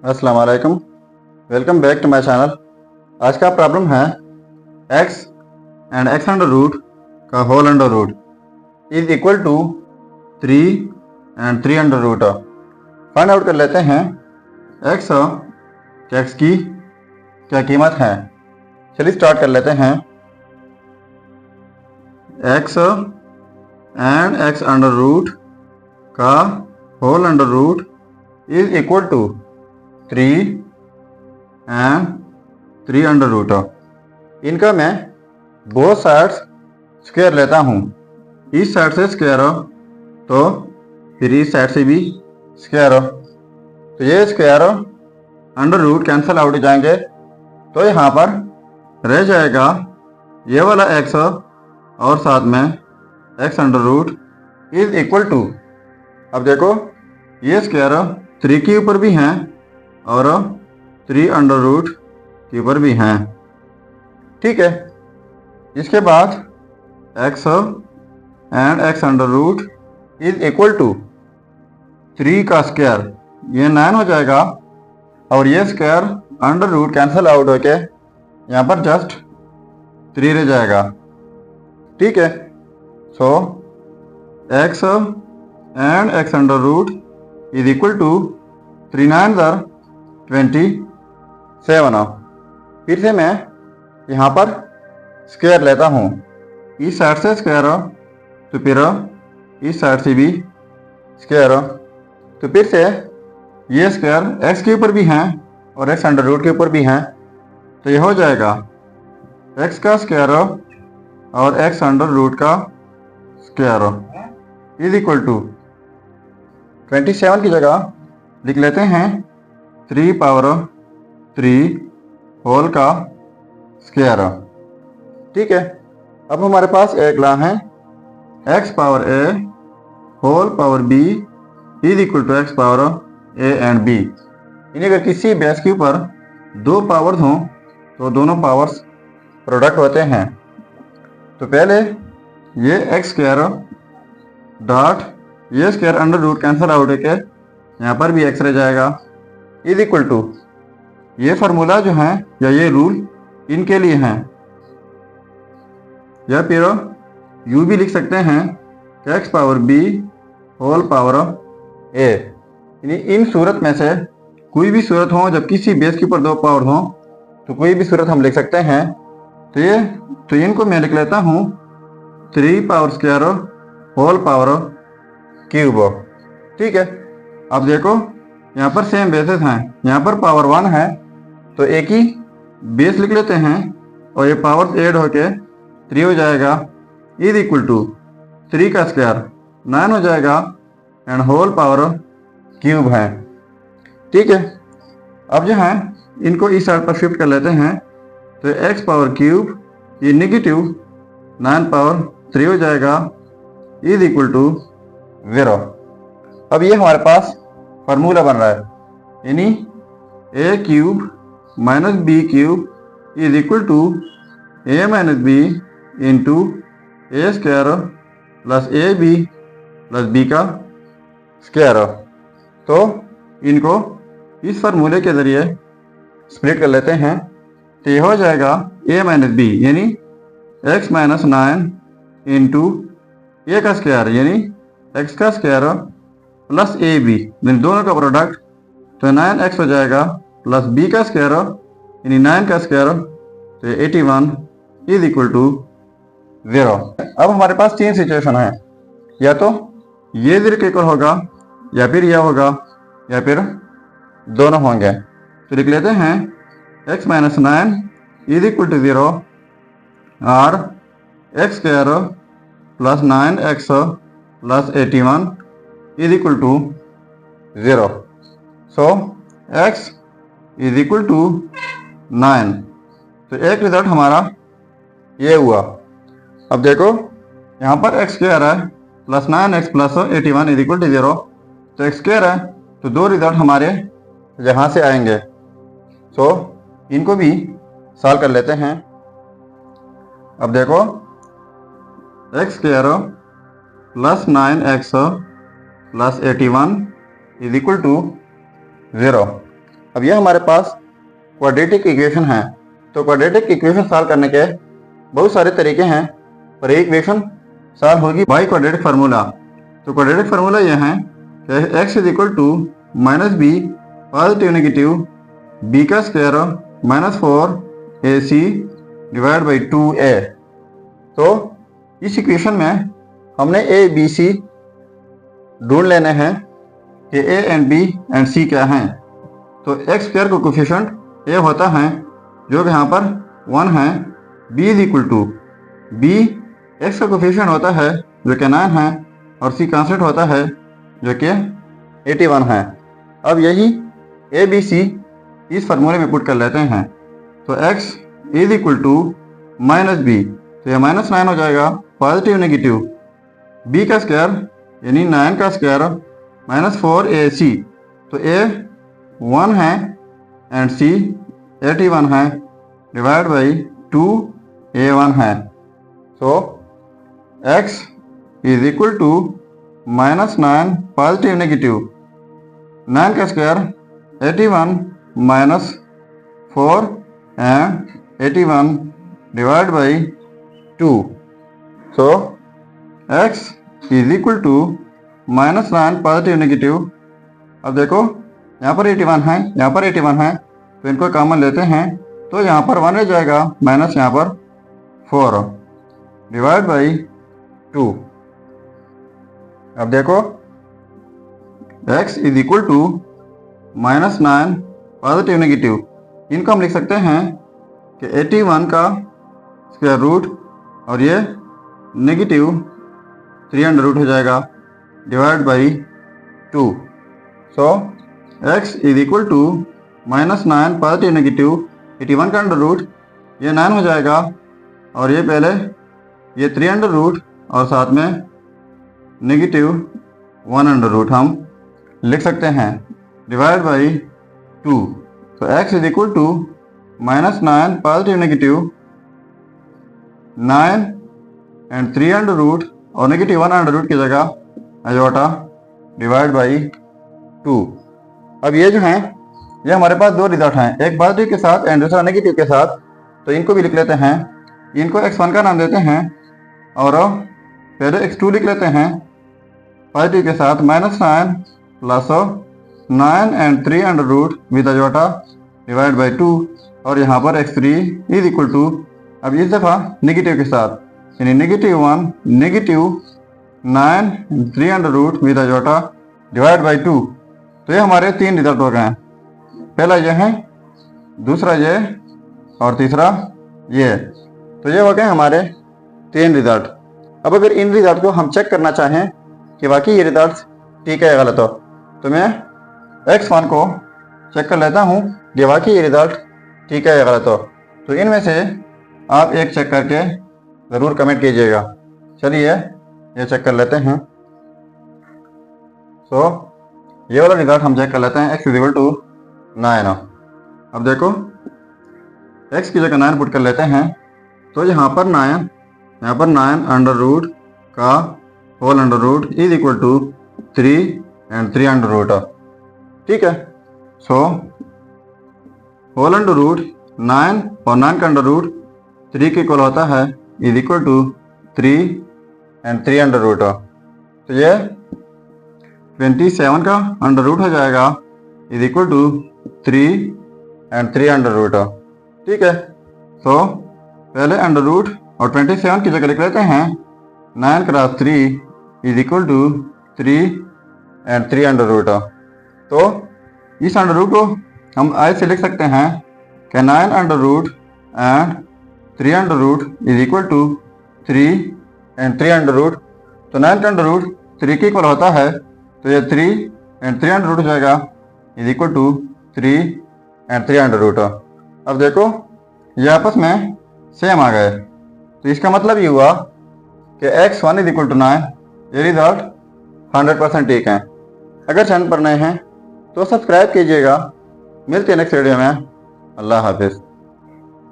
अस्सलाम वालेकुम। Welcome back to my channel. आज का प्रॉब्लम है x and x under root का whole under root is equal to 3 and 3 under root. Find out कर लेते हैं x की क्या कीमत है। चलिए स्टार्ट कर लेते हैं। x and x under root का whole under root is equal to 3 and 3 under root. इनका मैं बोथ साइड्स स्क्वायर लेता हूँ। इस साइड से स्क्वायर हो तो फिर इस साइड से भी स्क्वायर हो, तो ये square under root cancel out हो जाएंगे, तो यहाँ पर रह जाएगा ये वाला x और साथ में x under root is equal to, अब देखो ये स्क्वायर 3 के ऊपर भी हैं और 3 अंडर रूट के ऊपर भी हैं। ठीक है, इसके बाद x and x under root is equal to 3 का स्क्वायर, ये 9 हो जाएगा और ये square under root cancel out होके यहाँ पर जस्ट 3 रह जाएगा। ठीक है, so x and x under root is equal to 3 9 27। फिर से मैं यहाँ पर स्क्वायर लेता हूँ। इस साइड से स्क्वायर तो फिर इस साइड से भी स्क्वायर, तो फिर से ये स्क्वायर x के ऊपर भी हैं और x अंडर रूट के ऊपर भी हैं, तो ये हो जाएगा x का स्क्वायर और x अंडर रूट का स्क्वायर इज इक्वल टू 27 की जगह लिख लेते हैं 3 पावर 3 होल का स्क्वायर। ठीक है, अब हमारे पास एक ला है x power a whole power b is equal to x power a and b। इन्हें अगर किसी बेस के ऊपर 2 पावर्स हों तो दोनों पावर्स प्रोडक्ट होते हैं। तो पहले ये x स्क्वायर डॉट ये square under root cancel out है, यहाँ पर भी x रह जाएगा इज इक्वल टू, ये फार्मूला जो है या ये रूल इनके लिए हैं, या फिर यू भी लिख सकते हैं x power b whole power a। इन सूरत में से कोई भी सूरत हो, जब किसी बेस के ऊपर 2 पावर हो तो कोई भी सूरत हम लिख सकते हैं। तो इनको मैं लिख लेता हूँ 3 power square whole power cube. ठीक है, अब देखो यहाँ पर सेम बेसेस हैं, यहाँ पर पावर 1 है तो एक ही बेस लिख लेते हैं और ये पावर ऐड होके 3 हो जाएगा इज इक्वल टू 3 का स्क्वायर 9 हो जाएगा एंड होल पावर क्यूब है। ठीक है, अब जो है इनको इस साइड पर शिफ्ट कर लेते हैं, तो x पावर क्यूब ये नेगेटिव 9 पावर 3 हो जाएगा इज इक्वल टू 0। अब ये हमारे पास फार्मूला बन रहा है, यानी a cube minus B cube is equal to a minus B into A square plus A B plus B का स्क्वायर। तो इनको इस फार्मूले के ज़रिए स्प्लिट कर लेते हैं, तो ये हो जाएगा a माइनस बी यानी x माइनस 9 इंटू ए का स्क्वायर यानी x का स्क्वायर प्लस ए बी, दोनों का प्रोडक्ट, तो 9x हो जाएगा प्लस b का स्क्वायर यानी 9 का स्क्वायर, तो 81 इज इक्वल टू 0। अब हमारे पास 3 सिचुएशन है, या तो ये 0 के इक्वल होगा या फिर यह होगा या फिर दोनों होंगे। तो लिख लेते हैं x minus 9 is equal to 0 और x square plus 9x plus 81 is equal to 0। So x is equal to 9। तो एक रिजल्ट हमारा ये हुआ। अब देखो यहाँ पर x स्क्वायर है plus 9x plus 81 is equal to 0, तो x स्क्वायर है तो 2 रिजल्ट हमारे यहाँ से आएंगे। सो इनको भी सॉल्व कर लेते हैं। अब देखो x square plus 9x plus 81 is equal to 0। अब यह हमारे पास क्वाड्रेटिक इक्वेशन है। तो क्वाड्रेटिक इक्वेशन सॉल्व करने के बहुत सारे तरीके हैं, पर एक इक्वेशन सॉल्व होगी बाई क्वाड्रेटिक फार्मूला। तो क्वाड्रेटिक फार्मूला यह है कि x is equal to minus B positive negative b का square minus 4ac divide by 2a। तो इस इक्वेशन में हमने a b c ढूंढ लेने हैं कि a and b and c क्या हैं। तो x स्क्वायर को कोफिशिएंट a होता है जो कि यहाँ पर 1 है, b is equal to b x का कोफिशिएंट होता है जो कि 9 है और c कांस्टेंट होता है जो कि 81 है। अब यही a b c इस फार्मूले में पुट कर लेते हैं। तो x is equal to minus B, तो यह माइनस 9 हो जाएगा पॉजिटिव नेगेटिव b का स्क्वायर यानी 9 का स्क्वायर माइनस 4ac। तो a 1 है एंड c 81 है डिवाइड बाई 2a1 है। So x is equal to minus 9 positive negative 9 का square 81 minus 4 and 81 divide by 2। So x is equal to minus 9 positive negative. अब देखो यहाँ पर 81 है, यहाँ पर 81 है, तो इनको कॉमन लेते हैं तो यहाँ पर 1 रह जाएगा माइनस यहाँ पर 4 डिवाइड बाई 2। अब देखो x is equal to minus 9 positive negative, इनको हम लिख सकते हैं कि 81 का स्क्वायर रूट और ये नेगेटिव 3 रूट हो जाएगा divide by 2। So x is equal to minus 9 positive negative 81 का अंडर रूट ये 9 हो जाएगा और ये पहले ये 3 अंडर रूट और साथ में नेगेटिव 1 अंडर रूट हम लिख सकते हैं डिवाइड बाई 2। तो x is equal to minus 9 positive negative 9 and 3 under root और नेगेटिव 1 अंडर रूट की जगह अजोटा डिवाइड बाई 2। अब ये जो हैं ये हमारे पास दो रिजल्ट हैं, एक पॉजिटिव के साथ एंड दूसरा नेगेटिव के साथ। तो इनको भी लिख लेते हैं, इनको x1 का नाम देते हैं और पहले x2 लिख लेते हैं पॉजिटिव के साथ minus 9 plus 9 and 3 under root with iota divide by 2 और यहाँ पर x3 इज इक्वल टू अब इस दफ़ा नेगेटिव के साथ यानी negative 1 negative 9 3 under root with iota divide by 2। तो ये हमारे 3 रिजल्ट हो गए हैं, पहला ये है, दूसरा ये और तीसरा ये। तो ये हो गए हमारे 3 रिजल्ट। अब अगर इन रिजल्ट को हम चेक करना चाहें कि वाकई ये रिजल्ट ठीक है या गलत हो, तो मैं x1 को चेक कर लेता हूँ कि वाकई ये रिजल्ट ठीक है या गलत हो। तो इनमें से आप एक चेक करके ज़रूर कमेंट कीजिएगा। चलिए ये चेक कर लेते हैं। सो ये वाला रिजल्ट हम चेक कर लेते हैं, x इज इक्वल टू 9। अब देखो x की जगह 9 पुट कर लेते हैं तो यहाँ पर 9 अंडर रूट का whole under root is equal to 3 and 3 under root. ठीक है, सो होल अंडर रूट 9 और 9 का अंडर रूट 3 के इक्वल होता है is equal to 3 and 3 under root. तो ये 27 का अंडर रूट हो जाएगा is equal to 3 and 3 under root. ठीक है, सो पहले अंडर रूट और 27 की जगह लिख लेते हैं 9 cross 3 is equal to 3 and 3 under root. तो इस अंडर रूट को हम ऐसे लिख सकते हैं कि 9 under root and 3 under root is equal to 3 and 3 under root. तो 9 का अंडर रूट 3 के इक्वल होता है, तो ये 3 एंड 3 अंडर रूट हो जाएगा is equal to 3 and 3 under root. अब देखो ये आपस में सेम आ गए, तो इसका मतलब ये हुआ कि x1 इज इक्वल टू 9। ये रिजल्ट 100% ठीक है। अगर चैनल पर नए हैं तो सब्सक्राइब कीजिएगा। मिलते हैं नेक्स्ट वीडियो में। अल्लाह हाफिज़।